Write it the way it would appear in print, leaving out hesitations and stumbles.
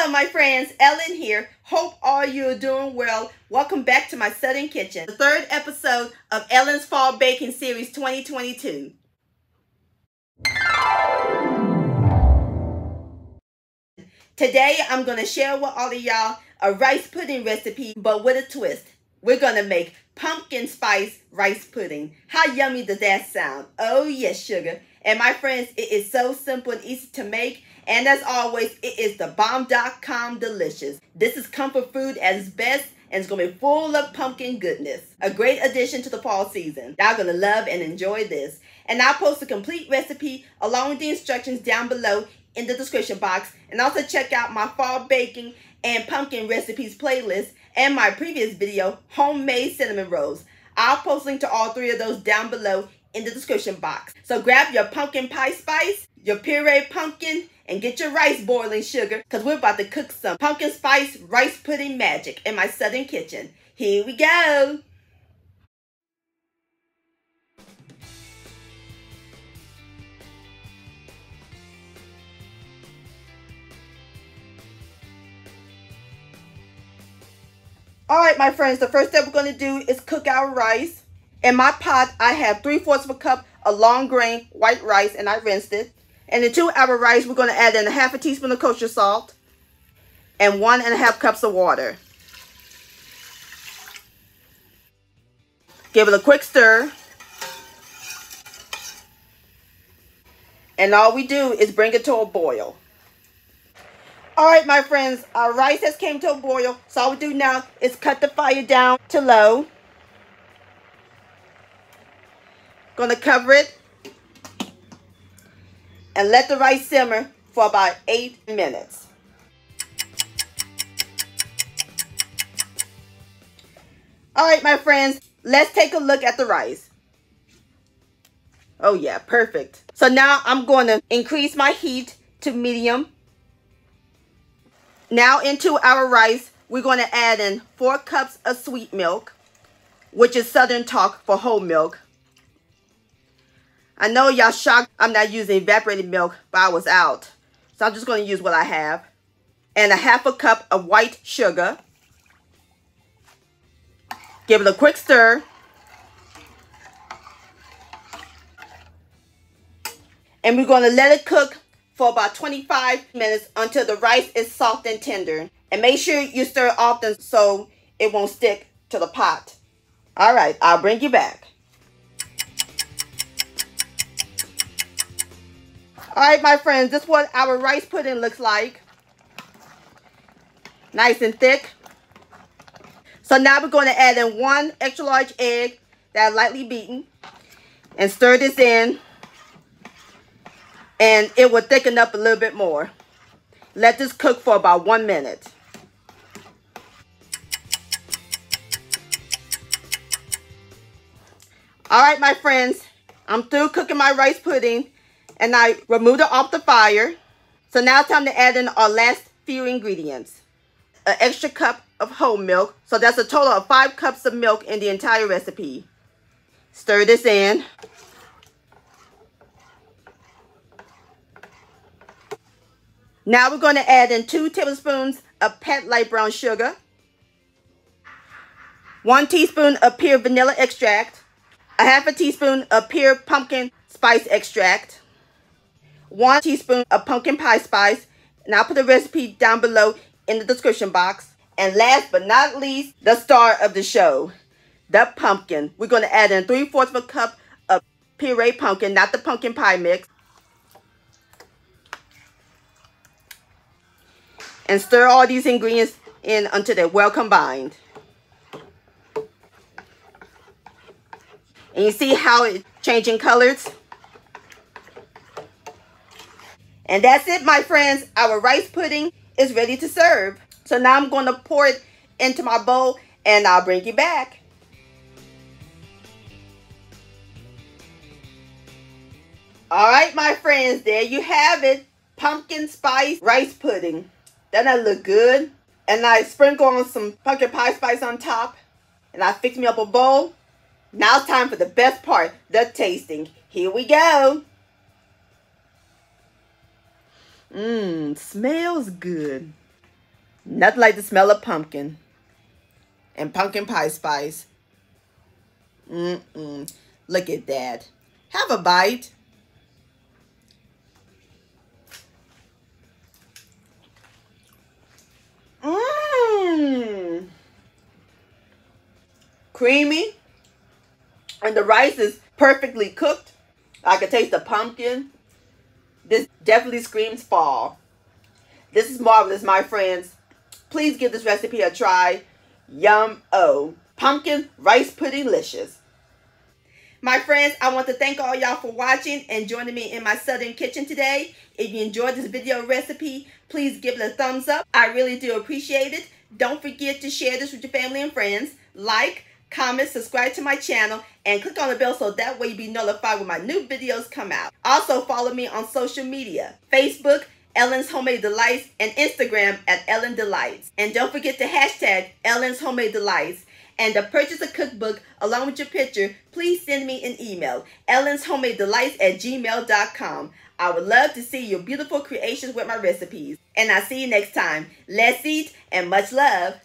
Hello my friends, Ellen here. Hope all you are doing well. Welcome back to my Southern Kitchen, the third episode of Ellen's Fall Baking Series 2022. Today I'm going to share with all of y'all a rice pudding recipe, but with a twist. We're going to make pumpkin spice rice pudding. How yummy does that sound? Oh yes, sugar. And my friends, it is so simple and easy to make. And as always, it is the bomb.com delicious. This is comfort food at its best, and it's going to be full of pumpkin goodness. A great addition to the fall season. Y'all going to love and enjoy this. And I'll post a complete recipe along with the instructions down below in the description box. And also check out my fall baking and pumpkin recipes playlist and my previous video, homemade cinnamon rolls. I'll post a link to all three of those down below in the description box. So grab your pumpkin pie spice, your puree pumpkin, and get your rice boiling, sugar, because we're about to cook some pumpkin spice rice pudding magic in my Southern Kitchen. Here we go. All right, my friends, the first step we're going to do is cook our rice. In my pot, I have 3/4 of a cup of long grain white rice, and I rinsed it. And in 2 hour rice, we're going to add in 1/2 teaspoon of kosher salt and 1½ cups of water. Give it a quick stir. And all we do is bring it to a boil. All right, my friends, our rice has came to a boil. So all we do now is cut the fire down to low. Going to cover it and let the rice simmer for about 8 minutes. All right, my friends, let's take a look at the rice. Oh yeah, perfect. So now I'm going to increase my heat to medium. Now into our rice, we're going to add in 4 cups of sweet milk, which is Southern talk for whole milk. I know y'all shocked I'm not using evaporated milk, but I was out. So I'm just going to use what I have. And 1/2 cup of white sugar. Give it a quick stir. And we're going to let it cook for about 25 minutes until the rice is soft and tender. And make sure you stir often so it won't stick to the pot. All right, I'll bring you back. All right, my friends, this is what our rice pudding looks like. Nice and thick. So now we're going to add in 1 extra large egg that's lightly beaten and stir this in, and it will thicken up a little bit more. Let this cook for about 1 minute. All right, my friends, I'm through cooking my rice pudding. And I removed it off the fire. So now it's time to add in our last few ingredients. An extra cup of whole milk. So that's a total of 5 cups of milk in the entire recipe. Stir this in. Now we're going to add in 2 tablespoons of pet light brown sugar. 1 teaspoon of pure vanilla extract. 1/2 teaspoon of pure pumpkin spice extract. 1 teaspoon of pumpkin pie spice, and I'll put the recipe down below in the description box. And last but not least, the star of the show, the pumpkin. We're going to add in 3/4 of a cup of puree pumpkin, not the pumpkin pie mix. And stir all these ingredients in until they're well combined. And you see how it's changing colors? And that's it, my friends. Our rice pudding is ready to serve. So now I'm going to pour it into my bowl and I'll bring you back. All right, my friends, there you have it. Pumpkin spice rice pudding. Doesn't that look good? And I sprinkle on some pumpkin pie spice on top. And I fix me up a bowl. Now it's time for the best part, the tasting. Here we go. Smells good. Nothing like the smell of pumpkin and pumpkin pie spice. Look at that. Have a bite. Creamy. And the rice is perfectly cooked. I can taste the pumpkin. This definitely screams fall. This is marvelous, my friends. Please give this recipe a try. Yum-o. Pumpkin rice pudding-licious. My friends, I want to thank all y'all for watching and joining me in my southern kitchen today. If you enjoyed this video recipe, please give it a thumbs up. I really do appreciate it. Don't forget to share this with your family and friends. Like, comment, subscribe to my channel, and click on the bell so that way you'll be notified when my new videos come out. Also, follow me on social media. Facebook, Ellen's Homemade Delights, and Instagram at Ellen Delights. And don't forget to hashtag Ellen's Homemade Delights. And to purchase a cookbook along with your picture, please send me an email, ellenshomemadedelights@gmail.com. I would love to see your beautiful creations with my recipes. And I'll see you next time. Let's eat and much love.